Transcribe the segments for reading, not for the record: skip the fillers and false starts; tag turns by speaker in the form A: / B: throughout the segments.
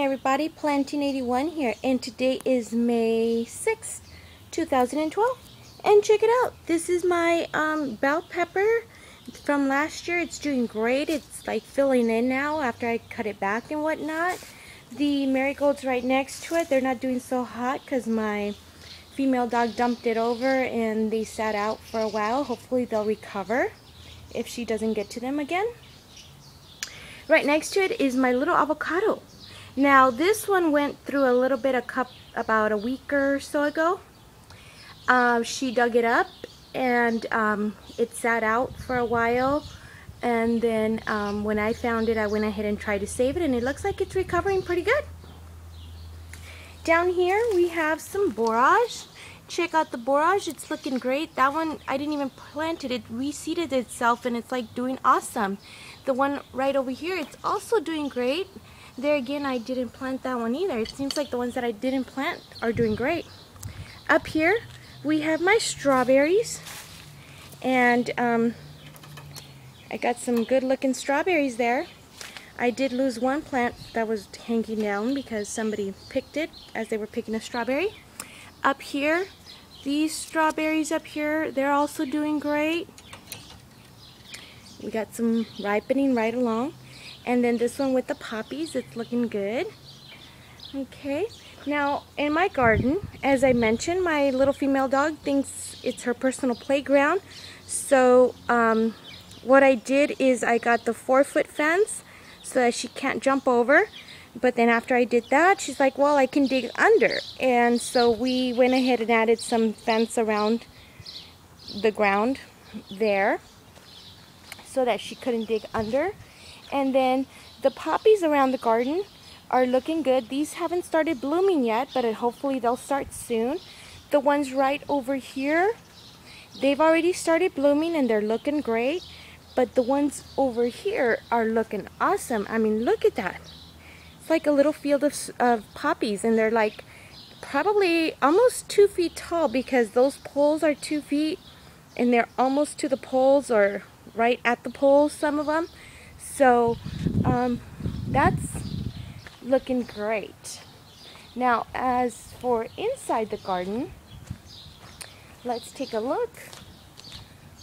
A: everybody, Planting81 here, and today is May 6th, 2012, and check it out. This is my bell pepper from last year. It's doing great. It's like filling in now after I cut it back and whatnot. The marigolds right next to it, they're not doing so hot because my female dog dumped it over and they sat out for a while. Hopefully they'll recover if she doesn't get to them again. Right next to it is my little avocado. Now this one went through a little bit of cup about a week or so ago. She dug it up and it sat out for a while, and then when I found it, I went ahead and tried to save it, and it looks like it's recovering pretty good. Down here we have some borage. Check out the borage, it's looking great. That one I didn't even plant it, it reseeded itself and it's like doing awesome. The one right over here, it's also doing great. There again, I didn't plant that one either. It seems like the ones that I didn't plant are doing great. Up here we have my strawberries, and I got some good looking strawberries there. I did lose one plant that was hanging down because somebody picked it as they were picking a strawberry. Up here, these strawberries up here, they're also doing great. We got some ripening right along. And then this one with the poppies, it's looking good. Okay, now in my garden, as I mentioned, my little female dog thinks it's her personal playground. So what I did is I got the 4-foot fence so that she can't jump over. But then after I did that, she's like, well, I can dig under. And so we went ahead and added some fence around the ground there so that she couldn't dig under. And then the poppies around the garden are looking good. These haven't started blooming yet, but hopefully they'll start soon. The ones right over here, they've already started blooming and they're looking great. But the ones over here are looking awesome. I mean, look at that. It's like a little field of poppies, and they're like probably almost 2 feet tall because those poles are 2 feet and they're almost to the poles or right at the poles, some of them. So that's looking great. Now as for inside the garden, let's take a look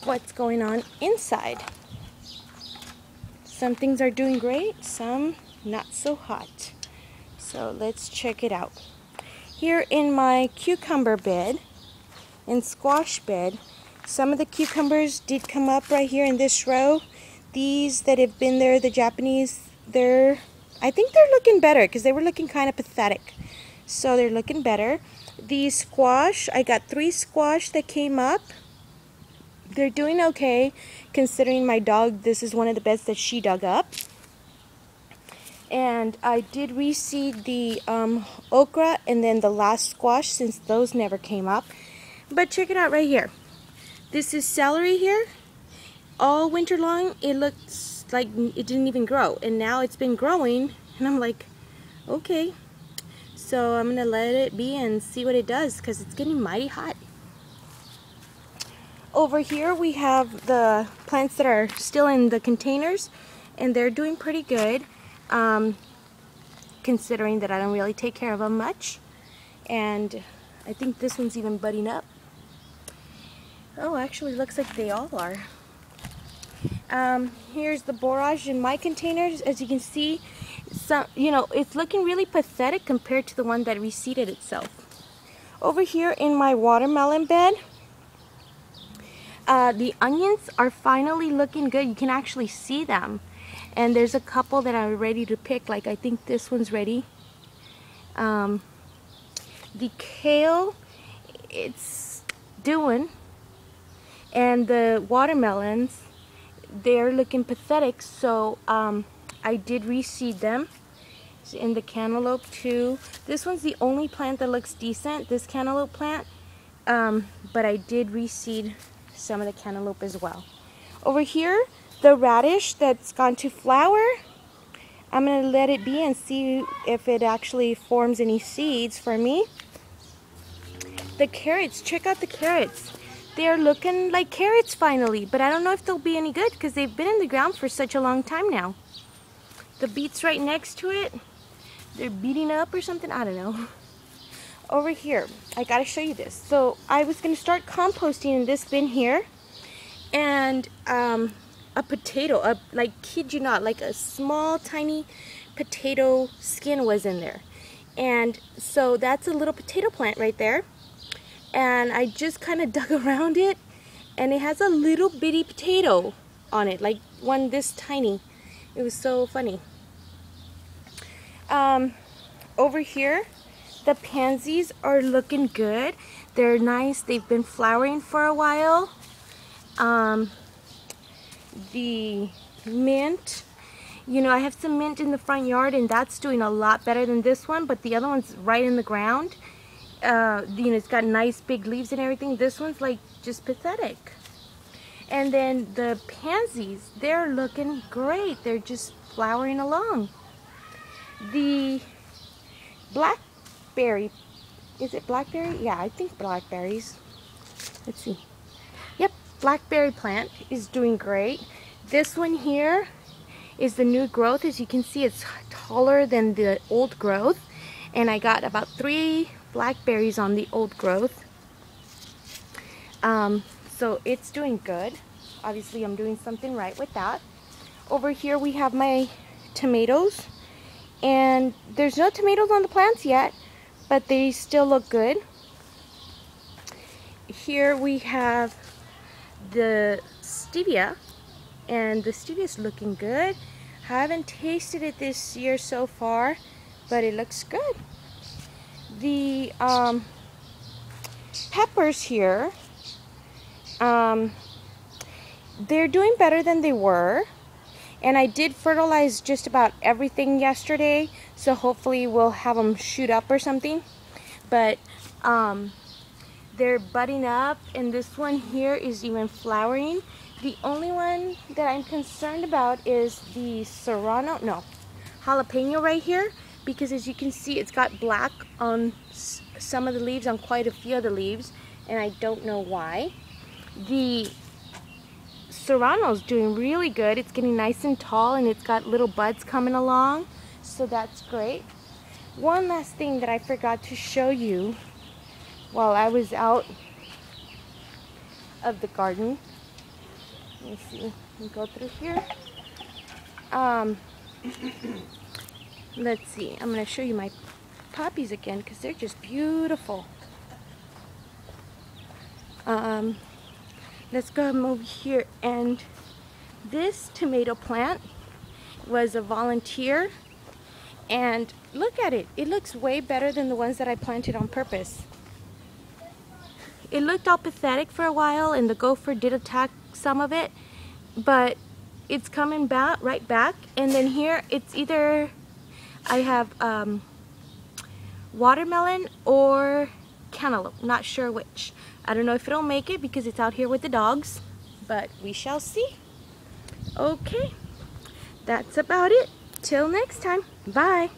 A: what's going on inside. Some things are doing great, some not so hot. So let's check it out. Here in my cucumber bed and squash bed, some of the cucumbers did come up right here in this row. These that have been there, the Japanese, I think they're looking better because they were looking kind of pathetic. So they're looking better. These squash, I got 3 squash that came up. They're doing okay considering my dog, this is one of the beds that she dug up. And I did reseed the okra and then the last squash since those never came up. But check it out right here. This is celery here. All winter long it looks like it didn't even grow, and now it's been growing and I'm like, okay, so I'm gonna let it be and see what it does because it's getting mighty hot. Over here we have the plants that are still in the containers, and they're doing pretty good considering that I don't really take care of them much. And I think this one's even budding up. Oh, actually looks like they all are. Here's the borage in my containers. As you can see, it's looking really pathetic compared to the one that reseeded itself. Over here in my watermelon bed, the onions are finally looking good. You can actually see them, and there's a couple that are ready to pick. Like I think this one's ready. The kale, it's doing, and the watermelons, they're looking pathetic, so I did reseed them. In the cantaloupe too. This one's the only plant that looks decent, this cantaloupe plant, but I did reseed some of the cantaloupe as well. Over here, the radish that's gone to flower, I'm going to let it be and see if it actually forms any seeds for me. The carrots, check out the carrots. They're looking like carrots finally, but I don't know if they'll be any good because they've been in the ground for such a long time now. The beets right next to it, they're beating up or something. I don't know. Over here, I gotta show you this. So I was gonna start composting in this bin here, and a potato, like, kid you not, like a small tiny potato skin was in there. And so that's a little potato plant right there. And I just kind of dug around it, and it has a little bitty potato on it, like one this tiny. It was so funny. Over here, the pansies are looking good. They're nice. They've been flowering for a while. The mint, you know, I have some mint in the front yard, and that's doing a lot better than this one, but the other one's right in the ground. You know, it's got nice big leaves and everything. This one's like just pathetic. And then the pansies, they're looking great. They're just flowering along. The blackberry, is it blackberry? Yeah, I think blackberries. Let's see. Yep, blackberry plant is doing great. This one here is the new growth. As you can see, it's taller than the old growth. And I got about 3 blackberries on the old growth. So it's doing good. Obviously, I'm doing something right with that. Over here we have my tomatoes. And there's no tomatoes on the plants yet, but they still look good. Here we have the stevia, and the stevia is looking good. I haven't tasted it this year so far, but it looks good. The peppers here, they're doing better than they were. And I did fertilize just about everything yesterday, so hopefully we'll have them shoot up or something. But they're budding up, and this one here is even flowering. The only one that I'm concerned about is the jalapeno right here, because as you can see, it's got black on some of the leaves, on quite a few of the leaves, and I don't know why. The serrano's doing really good. It's getting nice and tall, and it's got little buds coming along, so that's great. One last thing that I forgot to show you while I was out of the garden. Let me see. Let me go through here. Let's see. I'm going to show you my poppies again because they're just beautiful. Let's go over here. And this tomato plant was a volunteer. And look at it. It looks way better than the ones that I planted on purpose. It looked all pathetic for a while, and the gopher did attack some of it, but it's coming back, right back. And then here, it's either I have watermelon or cantaloupe, not sure which. I don't know if it'll make it because it's out here with the dogs, but we shall see. Okay, that's about it. Till next time, bye.